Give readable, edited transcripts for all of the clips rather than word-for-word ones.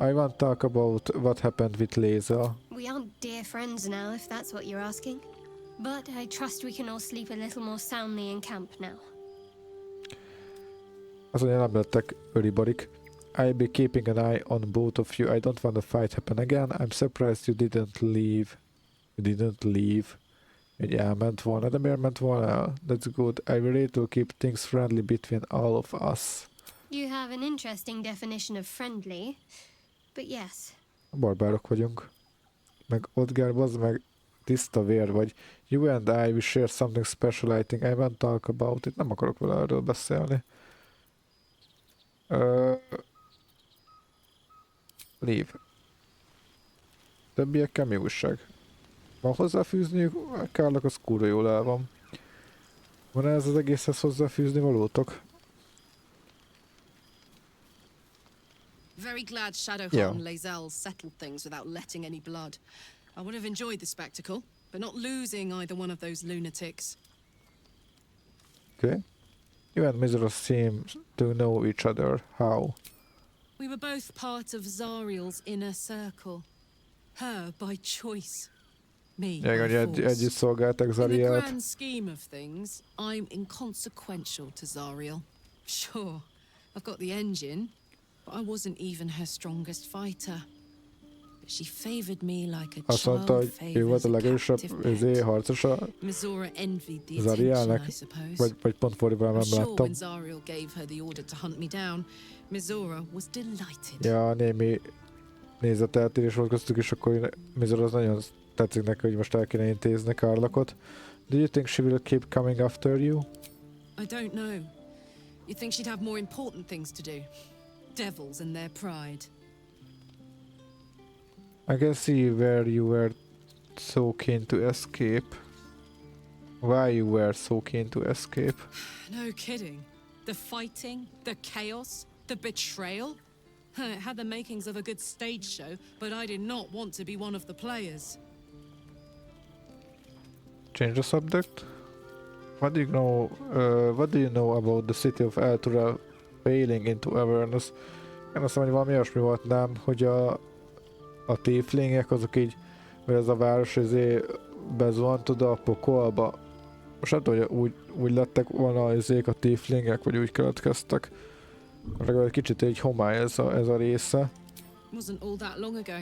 I want to talk about what happened with Laser. We aren't dear friends now, if that's what you're asking. But I trust we can all sleep a little more soundly in camp now. Azt mondja, nem lettek ölibarik. I'll be keeping an eye on both of you. I don't want the fight happen again. I'm surprised you didn't leave. You didn't leave. Hogy elment volna, de miért ment volna el? That's good. I will ready to keep things friendly between all of us. You have an interesting definition of friendly, but yes. Barbárok vagyunk. Meg Odgár, bazd meg tiszta vér vagy. You and I will share something special, I think. I won't talk about it. Nem akarok vele erről beszélni. Leave. Többiekkel mi újság? Van hozzáfűzniük? Karlach az kurva jól el van. Van ez az egészhez hozzáfűzni valótok? Very glad Shadowheart and Lae'zel settled things without letting any blood. I would have enjoyed the spectacle, but not losing either one of those lunatics. Okay. You and Mizora seem to know each other. How? We were both part of Zariel's inner circle. Her by choice. Me by force. Együtt szolgáltak In the Zarielt. grand scheme of things, I'm inconsequential to Zariel. Sure, I've got the engine, but I wasn't even her strongest fighter. But she favored me like a Azt mondta, hogy ő volt a legerősebb harcosa Mizora envied the Zarielnek, attention, I suppose. vagy pont fordítva nem I'm sure láttam. when Zariel gave her the order to hunt me down, Mizora was delighted. Ja, némi nézeteltérés volt köztük, és akkor Mizora az nagyon tetszik neki, hogy most el kéne intézni Karlachot. Do you think she will keep coming after you? I don't know. You'd think she'd have more important things to do. Devils and their pride. I can see where you were so keen to escape. Why you were so keen to escape. No kidding. The fighting, the chaos, the betrayal. It had the makings of a good stage show, but I did not want to be one of the players. Change the subject. What do you know about the city of Elturel failing into awareness? Én azt mondom, hogy valami olyasmi volt, nem, hogy a tieflingek azok így, mert ez a város bezuhant oda a pokolba. Most nem tudom, hogy úgy lettek volna a tieflingek, vagy úgy keletkeztek. Legalább egy kicsit egy homály ez a része. Wasn't all that long ago.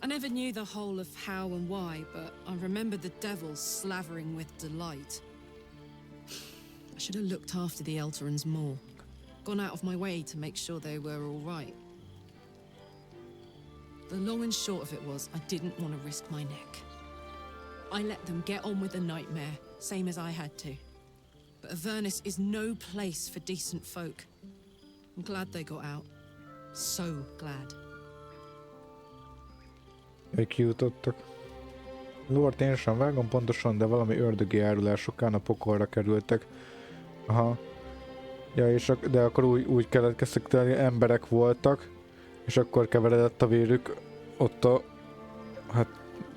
I never knew the whole of how and why, but I remember the devils slavering with delight. I should have looked after the Elturans more. Gone out of my way to make sure they were all right. The long and short of it was, I didn't want to risk my neck. I let them get on with the nightmare, same as I had to. But Avernus is no place for decent folk. I'm glad they got out. So glad. Ők kijutottak. Lord, én sem vágom pontosan, de valami ördögi árulásokán a pokolra kerültek. Aha. Ja, de akkor úgy keletkeztek, hogy emberek voltak, és akkor keveredett a vérük ott a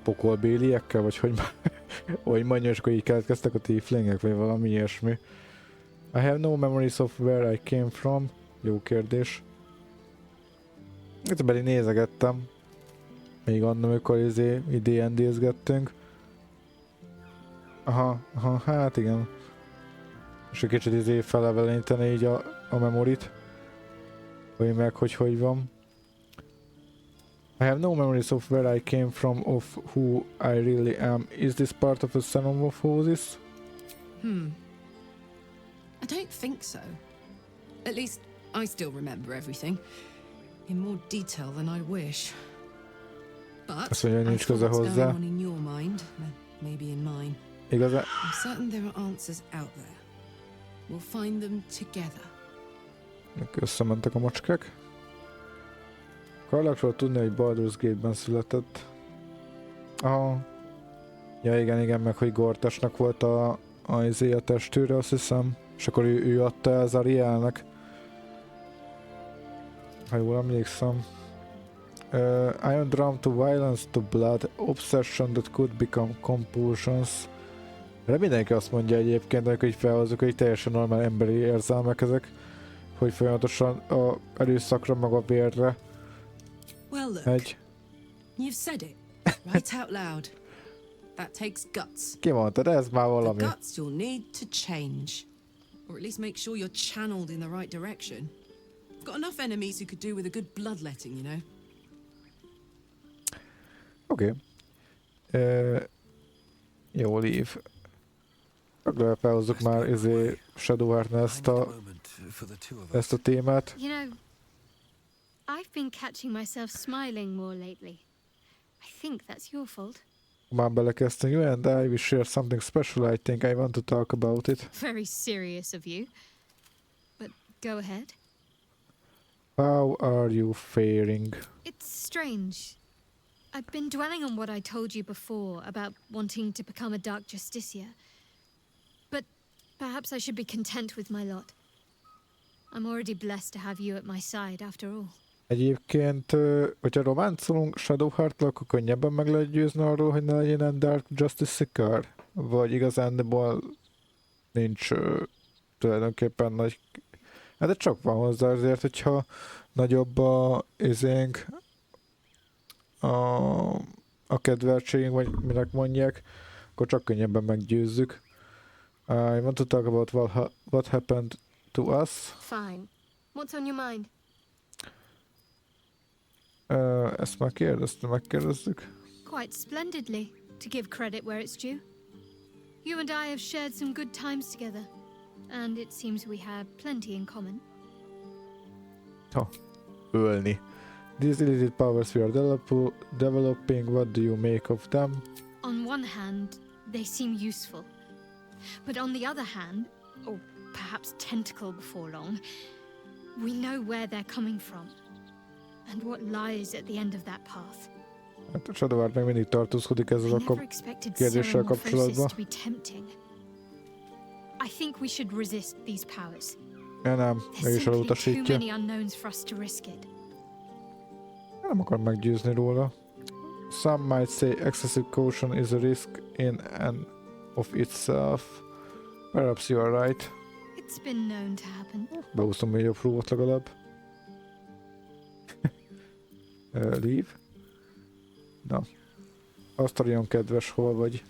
pokolbéliekkel, vagy hogy mondjam, és akkor így keletkeztek a tieflingek, vagy valami ilyesmi. I have no memories of where I came from. Jó kérdés. Itt belé nézegettem. Még annak, amikor D&D-zgettünk. Aha, hát igen. És egy kicsit feleveleníteni így a memorit. Hogy meg, hogy van. I have no memories of where I came from, of who I really am. Is this part of a Metamorphosis? I don't think so. At least, I still remember everything. In more detail than I wish. But Azt mondja, nincs köze what's going hozzá. on in your mind, maybe in mine. Igazán? I'm certain there are answers out there. We'll find them together. Összementek a macskák. Karlachról tudni, hogy Baldur's Gate-ben született. Aha. Ja igen, meg hogy Gortasnak volt a testőre, azt hiszem. És akkor ő adta el Zarielnek. Ha jól emlékszem. I am drawn to violence, to blood, obsession that could become compulsions. Erre mindenki azt mondja egyébként, amikor így felhozzuk, hogy teljesen normál emberi érzelmek ezek, hogy folyamatosan a erőszakra, meg a vérre Well, look, Egy. you've said it right out loud. That takes guts. Ki mondtad, ez már The valami. guts you'll need to change. Or at least make sure you're channeled in the right direction. I've got enough enemies who could do with a good bloodletting, you know? Oké. Jó, Lív. Felhozzuk már Shadowheart-nál ezt a témát. You know, I've been catching myself smiling more lately. I think that's your fault. Már belekezdtünk. You and I will share something special. I think I want to talk about it. Very serious of you. But go ahead. How are you faring? It's strange. I've been dwelling on what I told you before about wanting to become a dark justiciar. But perhaps I should be content with my lot. I'm already blessed to have you at my side after all. Egyébként, hogyha románcolunk Shadowheart-tal, akkor könnyebben meg lehet győzni arról, hogy ne legyen Dark Justice-kar? Vagy igazándiból nincs tulajdonképpen nagy... Hát de csak van hozzá azért, hogyha nagyobb a kedveltségünk, vagy minek mondják, akkor csak könnyebben meggyőzzük. I want to talk about what happened to us. Fine. What's on your mind? Ezt már megkérdezzük. Quite splendidly, to give credit where it's due. You and I have shared some good times together, and it seems we have plenty in common. Ölni. These illicit powers we are developing, what do you make of them? On one hand, they seem useful. But on the other hand, or perhaps tentacle before long, we know where they're coming from, and what lies at the end of that path. Hát Shadowheart meg mindig tartózkodik ezzel a kérdéssel kapcsolatban. I think we should resist these powers. Nem, meg is elutasítja. Nem akar meggyőzni róla. Some might say excessive caution is a risk in and of itself. Perhaps you are right. It's been known to happen. Beúszom még jobb próbot legalább. Leave. Na. Astarion kedves, hol vagy?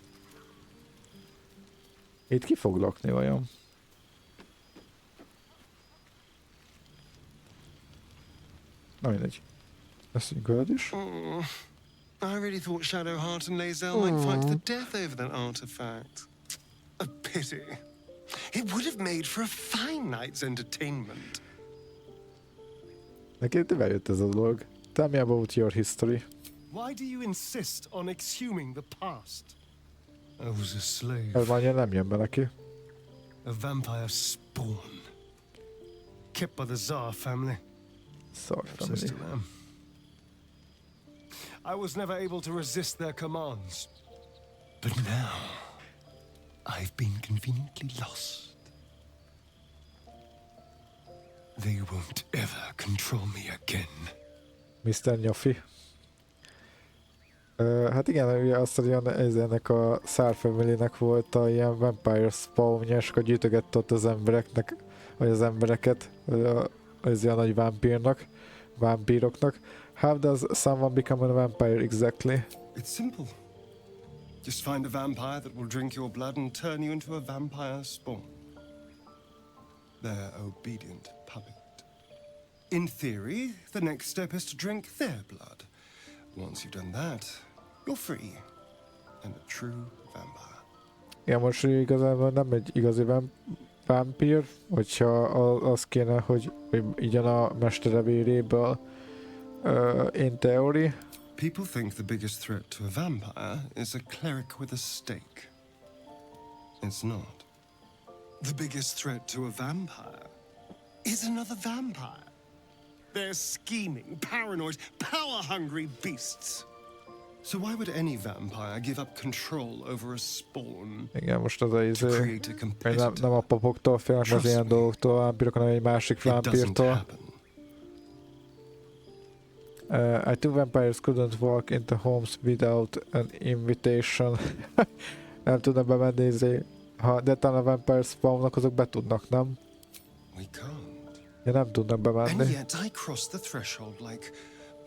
Itt ki fog lakni vajon? Na mindegy. Leszünk veled is. I really thought Shadowheart and might fight to the death over that artifact. A pity. It would have made for a fine night's entertainment. Neki bejött ez a dolog. Tell me about your history. Why do you insist on exhuming the past? I was a slave. Ez már nem jön be neki. A vampire spawn. Kept by the Tsar family. Tsar family. I was never able to resist their commands. But now, I've been conveniently lost. They won't ever control me again. Mr. Nyafi. Hát igen, ugye azt mondja, ennek a Tsar family-nek volt a ilyen vampire spawnja, és akkor gyűjtögette ott az embereknek, vagy az embereket, az ilyen nagy vámpíroknak. How does someone become a vampire exactly? It's simple. Just find a vampire that will drink your blood and turn you into a vampire spawn. Their obedient puppet. In theory, the next step is to drink their blood. Once you've done that, you're free and a true vampire. Igen, most igazából nem egy igazi vámpír, hogyha az kéne, hogy igyan a mestere véréből in theory. People think the biggest threat to a vampire is a cleric with a stake. It's not. The biggest threat to a vampire is another vampire. They're scheming, paranoid, power-hungry beasts. So why would any vampire give up control over a spawn? Igen, most az nem a papoktól félnek az ilyen dolgoktól, a vámpírok, hanem egy másik vámpírtól. I think vampires couldn't walk into homes without an invitation. Nem tudnak bemenni, de talán a vampire spawnnak azok be tudnak, nem? We can't. Ja, nem tudnak bemenni. And yet I crossed the threshold like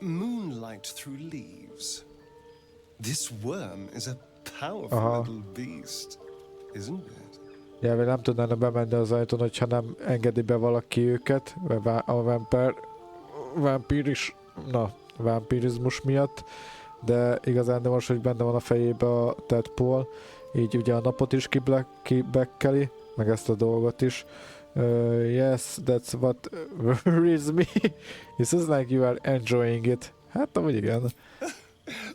moonlight through leaves. This worm is a powerful little beast, isn't it? Nyelvű nem tudnának bemenni az ajtón, hogyha nem engedi be valaki őket, a vampirizmus miatt, de igazán de most, hogy benne van a fejébe a tadpole, így ugye a napot is kibekkeli, meg ezt a dolgot is. Yes, that's what worries me. It says like you are enjoying it. Hát amúgy igen.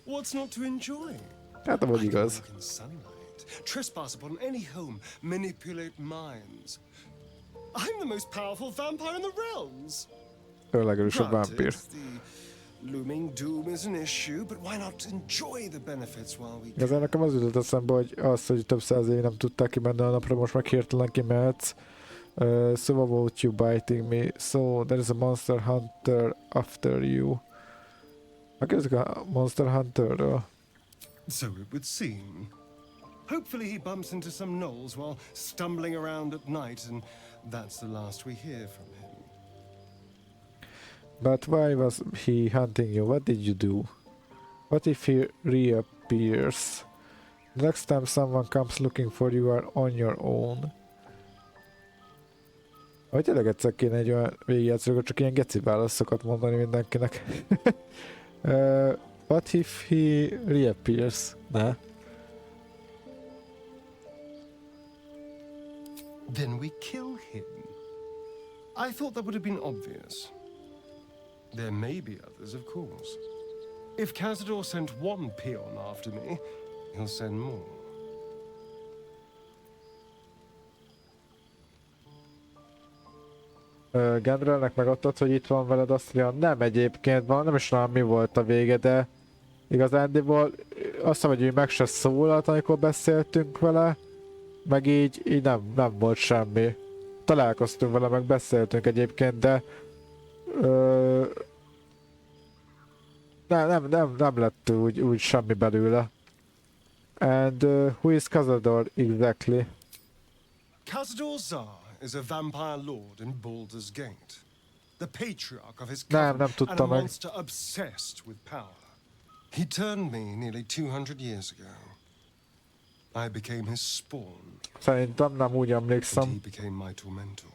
What's not to enjoy? Hát amúgy igaz. Trespass upon any home, manipulate minds. I'm the most powerful vampire in the realms. Ő a legerősebb vámpír. Looming doom is an issue, but why not enjoy the benefits while we Igazán nekem az jutott eszembe, hogy több száz évig nem tudták kimenni a napra, most meg hirtelen kimehetsz. So about you biting me? So there is a monster hunter after you. Megkérdezik a Monster Hunterről. So it would seem. Hopefully he bumps into some gnolls while stumbling around at night, and that's the last we hear from him. But why was he hunting you? What did you do? What if he reappears? Next time someone comes looking for you, are on your own. Vagy tényleg egyszer kéne egy olyan végigjátszásra, csak ilyen geci válaszokat mondani mindenkinek. What if he reappears? Ne? Then we kill him. I thought that would have been obvious. There may be others, of course. If Cazador sent one peon after me, he'll send more. Gendrelnek megadtad, hogy itt van veled Astarion? Nem egyébként van, nem is tudom mi volt a vége, de igazándiból azt hiszem, hogy ő meg se szólalt, amikor beszéltünk vele, meg így nem volt semmi. Találkoztunk vele, meg beszéltünk egyébként, de nem lett úgy semmi belőle. And who is Cazador exactly? Cazador Zar is a vampire lord in Baldur's Gate. The patriarch of his Nem coven and a tudtam meg. monster obsessed with power. He turned me nearly 200 years ago. I became his spawn. Szerintem nem úgy And emlékszem, he became my tormentor.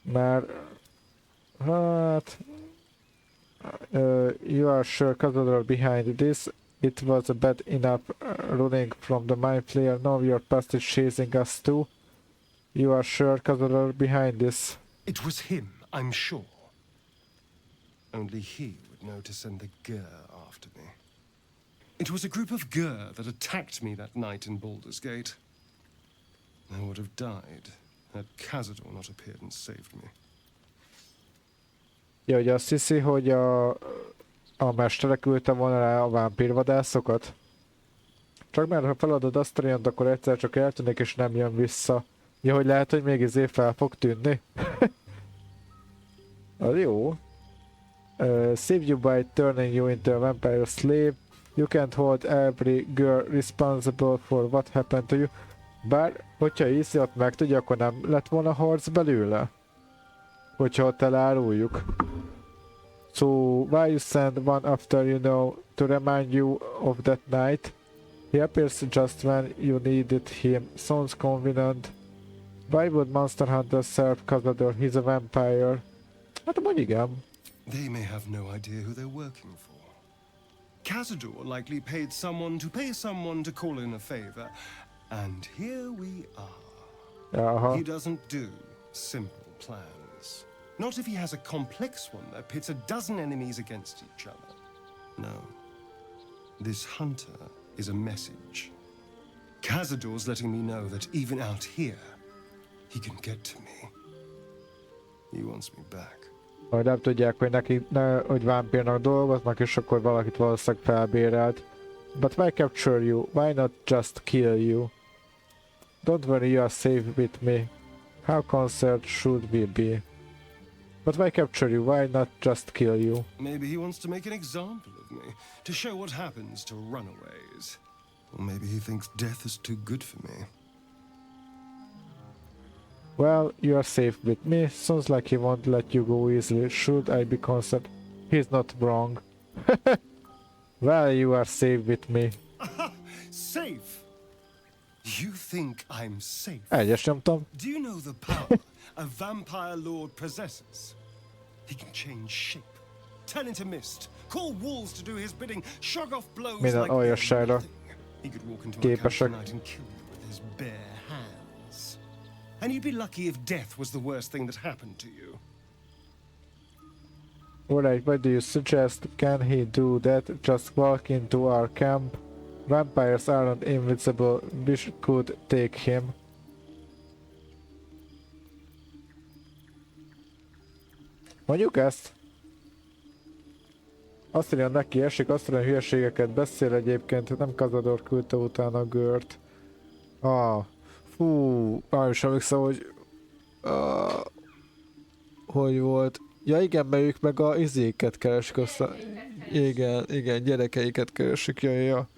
mert hát you are sure Cazador behind this. It was a bad enough running from the mind player. Now your past is chasing us too. You are sure Cazador behind this. It was him, I'm sure. Only he would know to send the Gur after me. It was a group of Gur that attacked me that night in Baldur's Gate. I would have died had Cazador not appeared and saved me. Ja, hogy azt hiszi, hogy a mestere küldte volna rá a vámpírvadászokat? Csak mert ha feladod Astariont, akkor egyszer csak eltűnik és nem jön vissza. Ja, hogy lehet, hogy még fel fog tűnni. Az jó. Save you by turning you into a vampire slave. You can't hold every girl responsible for what happened to you. Bár, hogyha hiszi, ott meg tudja, akkor nem lett volna harc belőle. Hogyha ott eláruljuk. So, why you send one after you know to remind you of that night? He appears just when you needed him. Sounds convenient. Why would Monster Hunter serve Cazador? He's a vampire. Hát amúgy igen. They may have no idea who they're working for. Cazador likely paid someone to pay someone to call in a favor. And here we are. Aha. He doesn't do simple plans. Not if he has a complex one that pits a dozen enemies against each other. No. This hunter is a message. Cazador's letting me know that even out here, he can get to me. He wants me back. Hogy nem tudják, hogy neki, hogy vámpírnak dolgoznak, és akkor valakit valószínűleg felbérelt. But why capture you? Why not just kill you? Don't worry, you are safe with me. How concerned should we be? But why capture you? Why not just kill you? Maybe he wants to make an example of me, to show what happens to runaways. Or maybe he thinks death is too good for me. Well, you are safe with me. Sounds like he won't let you go easily. Should I be concerned? He's not wrong. Well, you are safe with me. Safe? You think I'm safe? Egyes nyomtam. Do you know the power a vampire lord possesses? He can change shape, turn into mist, call walls to do his bidding, shrug off blows Minden like olyasságra nothing. He could walk into a camp képesek. tonight and kill you with his bare hands. And you'd be lucky if death was the worst thing that happened to you. Alright, what do you suggest? Can he do that? Just walk into our camp? Vampires aren't invincible. We could take him. Mondjuk ezt. Astarion neki esik, Astarion hülyeségeket beszél egyébként, nem Cazador küldte utána a Gört. Fú, nem is emlékszem, hogy... hogy volt... Ja igen, mert ők meg a izéket keresik, aztán... Igen, gyerekeiket keresik, ja.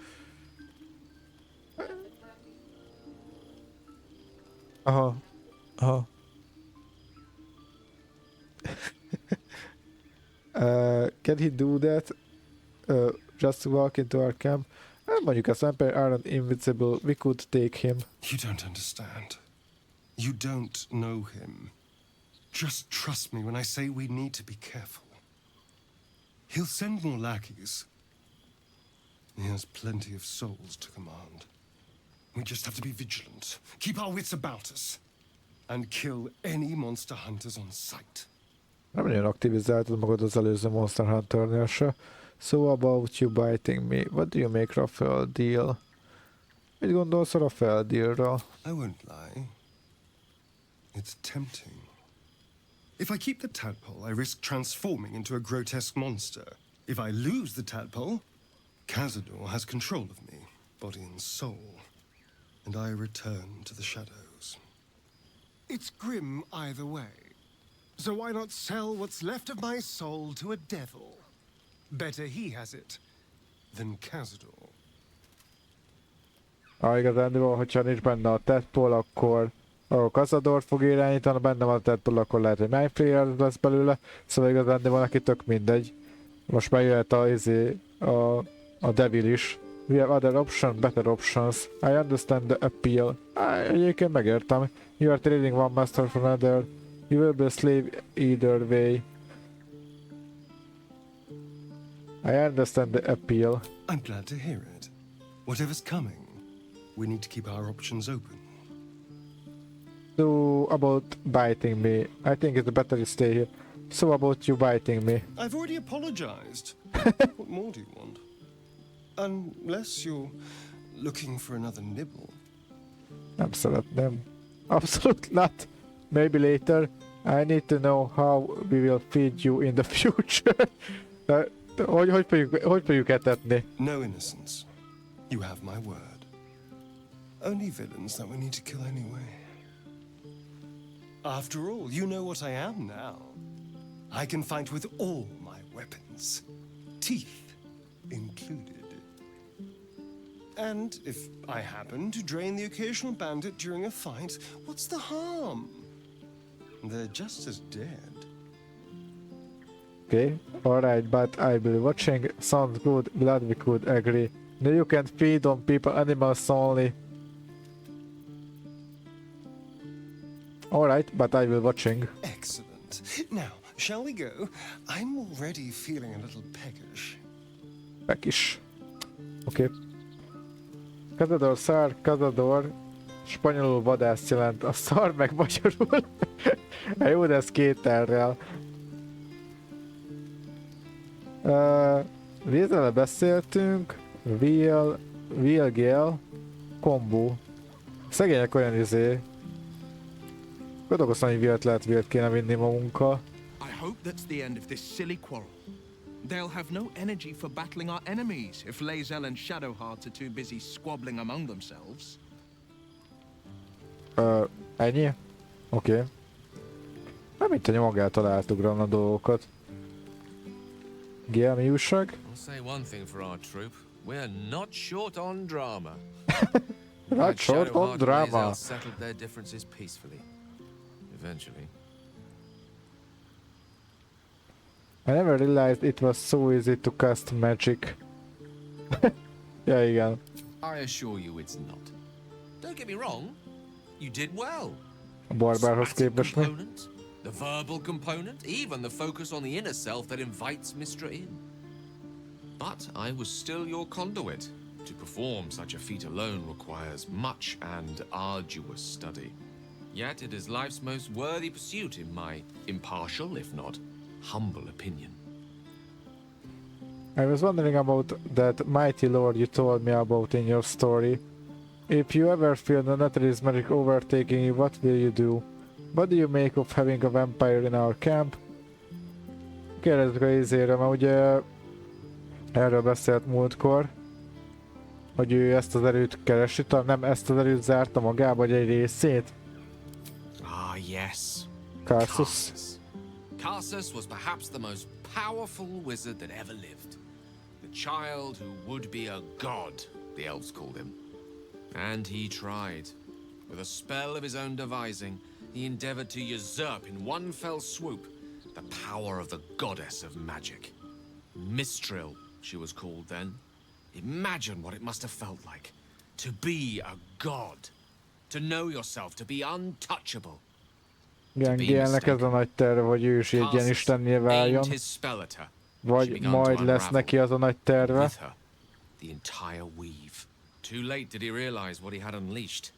Aha. Can he do that? Just walk into our camp? Mondjuk a vampire aren't invincible. We could take him. You don't understand. You don't know him. Just trust me when I say we need to be careful. He'll send more lackeys. He has plenty of souls to command. We just have to be vigilant, keep our wits about us, and kill any monster hunters on sight. Nem nagyon aktivizáltad magad az előző Monster Hunter-nél se. So about you biting me, what do you make Raphael deal? Mit gondolsz a Raphael dealra? I won't lie. It's tempting. If I keep the tadpole, I risk transforming into a grotesque monster. If I lose the tadpole, Cazador has control of me, body and soul, and I return to the shadows. It's grim either way. So why not sell what's left of my soul to a devil? Better he has it than Cazador. Igazándiból, hogyha nincs benne a Tadpole, akkor Cazador fog irányítani, benne van a Tadpole, akkor lehet, hogy Mindflayer lesz belőle, szóval igazándiból neki tök mindegy. Most már jöhet a Devil is. We have other options, better options. I understand the appeal. Egyébként megértem. You are trading one master for another. You will be a slave either way. I understand the appeal. I'm glad to hear it. Whatever's coming, we need to keep our options open. So, about biting me. I think it's better to stay here. So, about you biting me. I've already apologized. What more do you want? Unless you're looking for another nibble. Nem szeretném. Abszolút not. Maybe later. I need to know how we will feed you in the future. Hogy fogjuk etetni? No innocence. You have my word. Only villains that we need to kill anyway. After all, you know what I am now. I can fight with all my weapons. Teeth included. And if I happen to drain the occasional bandit during a fight, what's the harm? They're just as dead. Okay, alright, but I'll be watching. Sounds good, glad we could agree. No, you can feed on people, animals only. Alright, but I will watching. Excellent. Now, shall we go? I'm already feeling a little peckish. Pekis. Oké. Okay. Cazador szar, Cazador. Spanyolul vadász jelent, a szar meg magyarul. Jó, de ez két R-rel. Rézzel beszéltünk. Gale. Kombó. Szegények olyan Gondolkoztam, hogy Vilt kéne vinni magunkkal. I hope that's the end of this silly quarrel. They'll have no energy for battling our enemies if Lae'zel and Shadowheart are too busy squabbling among themselves. Ennyi? Oké. Okay. Nem mint a magától átugrana a dolgokat. Gale, mi újság? I'll say one thing for our troop. We're not short on drama. Not short on drama. Settled their differences peacefully. eventually. I never realized it was so easy to cast magic. Ja, igen. I assure you it's not. Don't get me wrong, you did well. A barbárhoz Somatic képest mi? component, the verbal component, even the focus on the inner self that invites Mistra in. But I was still your conduit. To perform such a feat alone requires much and arduous study. Yet it is life's most worthy pursuit in my impartial, if not humble opinion. I was wondering about that mighty lord you told me about in your story. If you ever feel the Netherese magic overtaking you, what will you do? What do you make of having a vampire in our camp? Kérdezzük a izére, mert ugye erről beszélt múltkor, hogy ő ezt az erőt keresi, nem ezt az erőt zárta magába, vagy egy részét. Ah, yes. Karsus. Karsus was perhaps the most powerful wizard that ever lived. The child who would be a god, the elves called him. And he tried. With a spell of his own devising, he endeavored to usurp in one fell swoop the power of the goddess of magic. Mistril, she was called then. Imagine what it must have felt like to be a god, to know yourself, to be untouchable. Igen, Gale-nek ez a nagy terve, hogy ő is egy ilyen istenné váljon. Vagy majd lesz neki az a nagy terve. The entire weave. Too late did he realize what he had unleashed.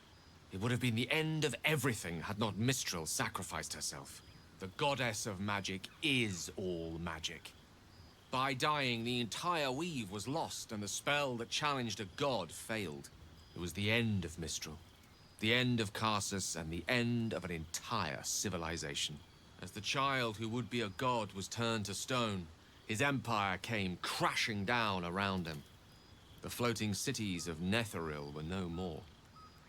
It would have been the end of everything had not Mistril sacrificed herself. The goddess of magic is all magic. By dying, the entire weave was lost, and the spell that challenged a god failed. It was the end of Mistril, the end of Karsus, and the end of an entire civilization. As the child who would be a god was turned to stone, his empire came crashing down around him. The floating cities of Netheril were no more,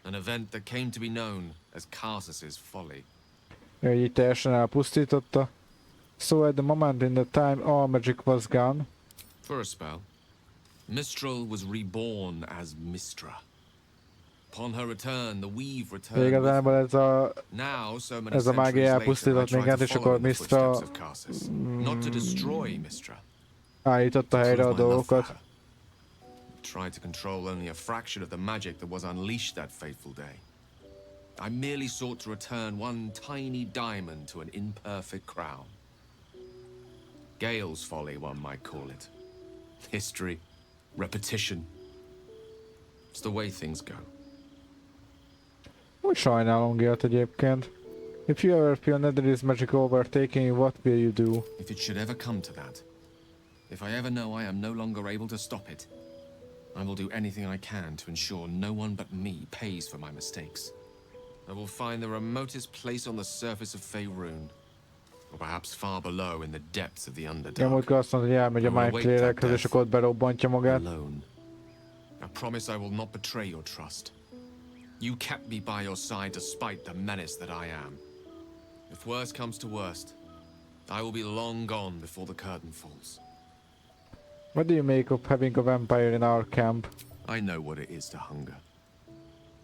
an event that came to be known as Karsus's folly. Ő így teljesen elpusztította. So at the moment in the time all magic was gone. For a spell, Mistril was reborn as Mistra. Upon her return, the weave returned. Igazából ez a mágia elpusztított minket, és akkor Mistra állította helyre a dolgokat. Tried to control only a fraction of the magic that was unleashed that fateful day. I merely sought to return one tiny diamond to an imperfect crown. Gale's folly, one might call it. History, repetition. It's the way things go. Úgy sajnálom Gale-t egyébként. If you ever feel Netherese magic overtaking you, what will you do? If it should ever come to that, if I ever know I am no longer able to stop it, I will do anything I can to ensure no one but me pays for my mistakes. I will find the remotest place on the surface of Faerun, or perhaps far below in the depths of the Underdark. Ja, múltkor azt mondta, hogy elmegy a Mindflayerekhez, és akkor ott berobbantja magát. Alone. I promise I will not betray your trust. You kept me by your side despite the menace that I am. If worst comes to worst, I will be long gone before the curtain falls. What do you make of having a vampire in our camp? I know what it is to hunger.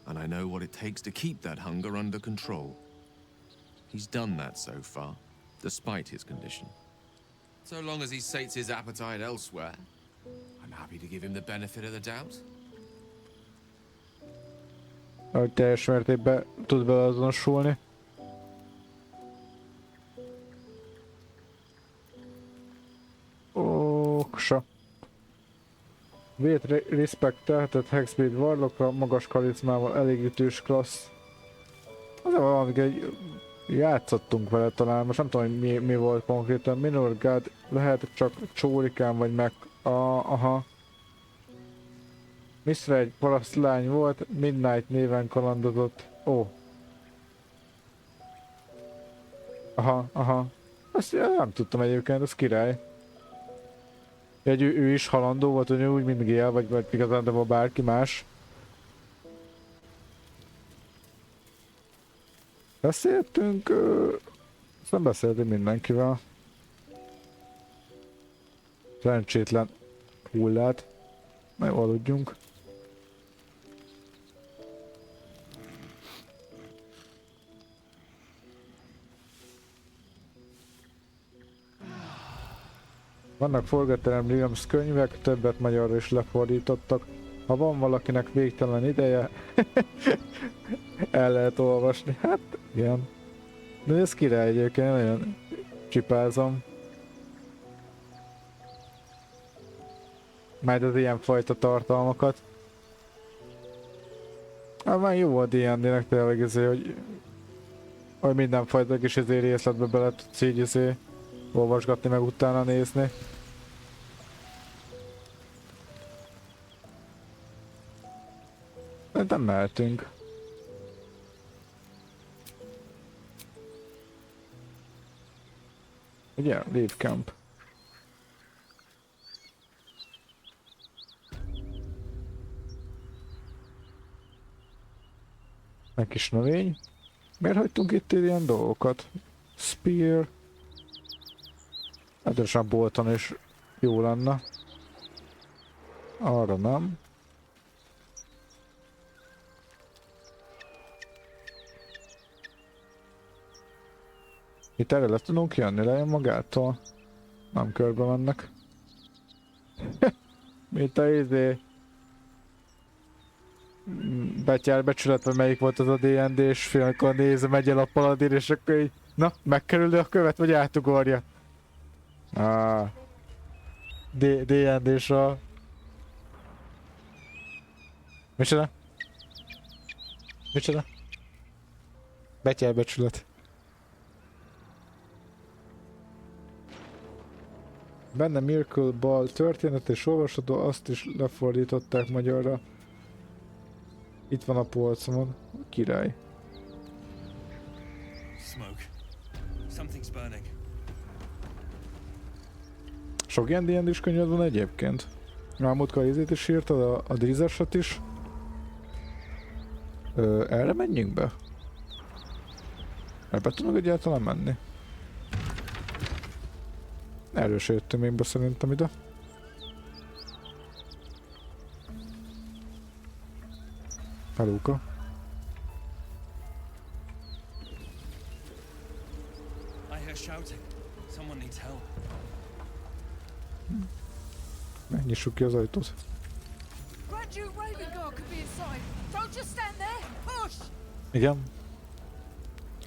And I know what it takes to keep that hunger under control. He's done that so far, despite his condition. So long as he sates his appetite elsewhere, I'm happy to give him the benefit of the doubt. Hogy teljes mértékben tud beazonosulni. Oksa. Wait, respect tehetett Hexblade Warlockra, magas karizmával, elég ütős klassz. Az valamit egy játszottunk vele talán, most nem tudom, hogy mi volt konkrétan. Minor God lehet csak csórikán vagy meg... aha. Mistra egy parasztlány volt, Midnight néven kalandozott. Ó. Aha. Ezt nem tudtam egyébként, ez király. Egy ő is halandó volt, hogy úgy, mint Gale, vagy igazán, de bárki más. Beszéltünk... nem beszéltünk mindenkivel. Szerencsétlen hullát. Na jó, aludjunk. Vannak Forgotten Realms könyvek, többet magyarra is lefordítottak. Ha van valakinek végtelen ideje, el lehet olvasni. Hát, igen. De ez király egyébként, nagyon csipázom. Majd az ilyenfajta tartalmakat. Már jó a D&D-nek tényleg hogy mindenfajta kis részletbe bele tudsz így olvasgatni, meg utána nézni. Nem mehetünk. Ugye? Leave camp. Egy kis növény. Miért hagytunk itt ilyen dolgokat? Spear. Hát a bolton is jó lenne. Arra nem. Itt erre le tudunk jönni, lejön magától. Nem körbe mennek. Mint a betyárbecsület, vagy melyik volt az a D&D-s film, amikor nézem egyen a paladin, és akkor így, na, megkerülő a követ, vagy átugorja. D&D-s a... Micsoda? Micsoda? Betyárbecsület. Benne Miracle Ball történet és olvasható, azt is lefordították magyarra. Itt van a polcomon. Király. Sok ilyen D&D-s könyved van egyébként. Már múltkor izét is írtad, a Drizesat is. Erre menjünk be? Ebbe tudunk egyáltalán menni? Erről se jöttünk még be szerintem ide. Helóka. Megnyissuk ki az ajtót. Igen.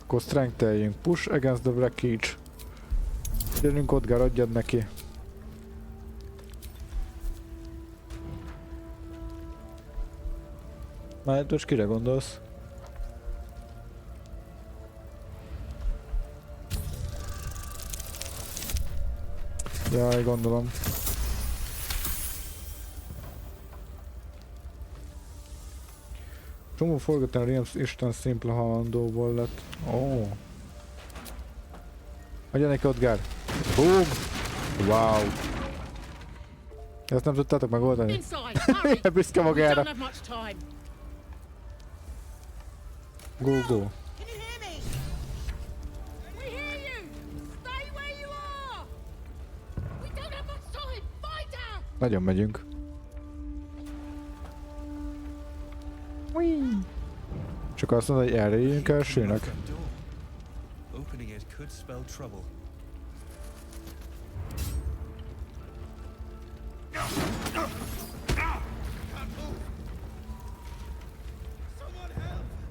Akkor strength-eljünk. Push against the wreckage. Gyerünk Odgár, adjad neki. Már most kire gondolsz? Jaj, gondolom. Csomó Forgotten Realms Isten szimpla halandóból lett. Ó. Adja neki Odgár. Boom! Wow! Ezt nem tudtátok megoldani? Büszke magára. Go, go. Nagyon megyünk. Csak azt mondod, hogy erre jöjjünk elsőnek.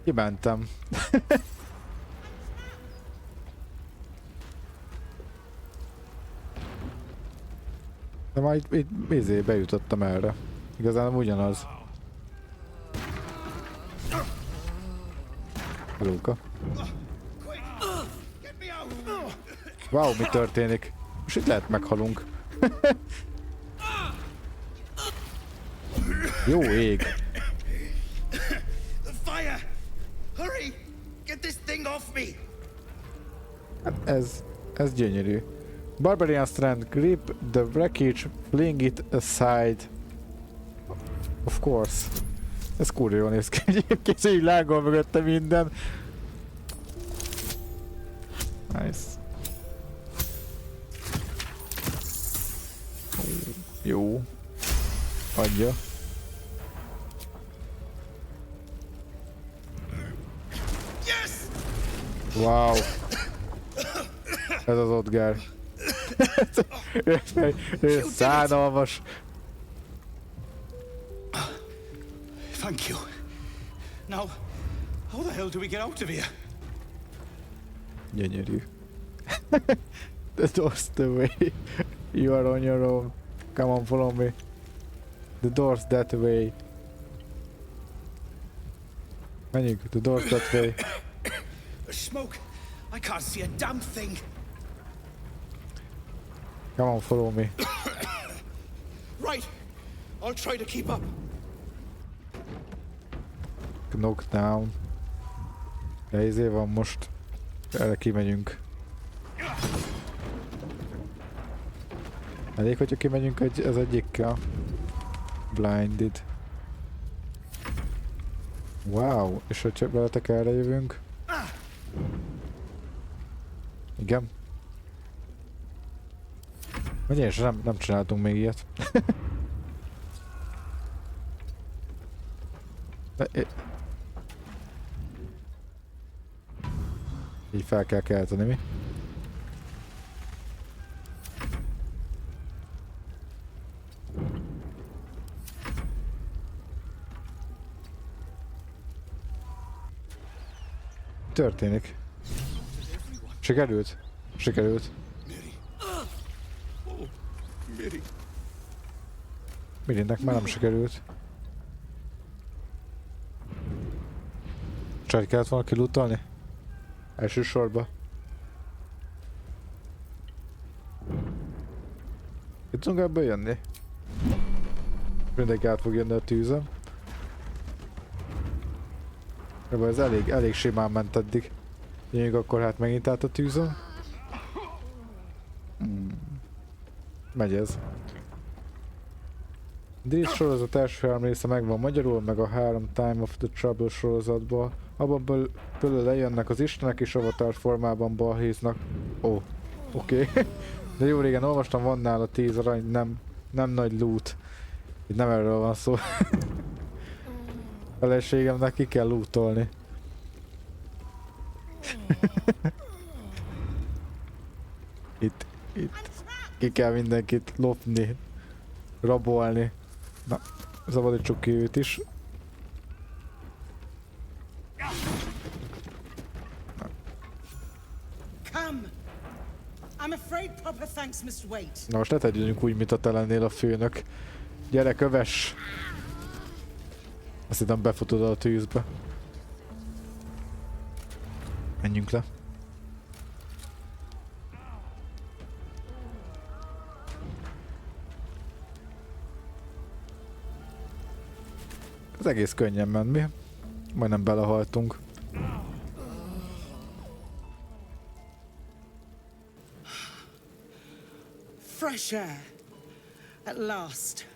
Kimentem. De már itt bejutottam erre. Igazán ugyanaz. Lóka. Wow, mi történik? Most itt lehet meghalunk. Jó ég. Hát ez gyönyörű. Barbarian strand, grip the wreckage, fling it aside. Of course. Ez kurva jól néz ki egyébként, így lángol mögötte minden. Nice. Jó. Adja. Wow. Ez az Odgár. Ő szánalmas. Thank you. Now, how the hell do we get out of here? Gyönyörű. The door's the way. You are on your own. Come on, follow me. The door's that way. Menjünk, the door's that way. The smoke. I can't see a damn thing. Come on, follow me. Right. I'll try to keep up. Knock down. De izé van most. Erre kimegyünk. Elég, hogyha kimegyünk az egyikkel. Blinded. Wow, és hogyha veletek erre jövünk. Igen. Ugyanis nem csináltunk még ilyet. Így fel kell kelteni, mi? Történik. Sikerült? Sikerült. Mirinek már nem sikerült. Csak kellett volna kilutolni? Elsősorban. Itt tudunk ebből jönni? Mindenki át fog jönni a tűzön. Ebből ez elég simán ment eddig. Jönjük akkor hát megint át a tűzön. Megy ez. Rész sorozat első 3 része megvan magyarul, meg a 3 Time of the Trouble sorozatból. Abban belőle lejönnek az istenek és avatar formában balhéznak. Ó, oké. De jó régen olvastam, van nála 10 arany, nem nagy loot. Itt nem erről van szó. Feleségemnek ki kell lootolni. Itt ki kell mindenkit lopni, rabolni. Na, szabadítsuk ki őt is. Na most ne tegyünk úgy, mint a te lennél a főnök. Gyere, kövess! Azt hittem befutod a tűzbe. Menjünk le. Ez egész könnyen ment, mi? Majdnem belehaltunk. Fresh air. At last.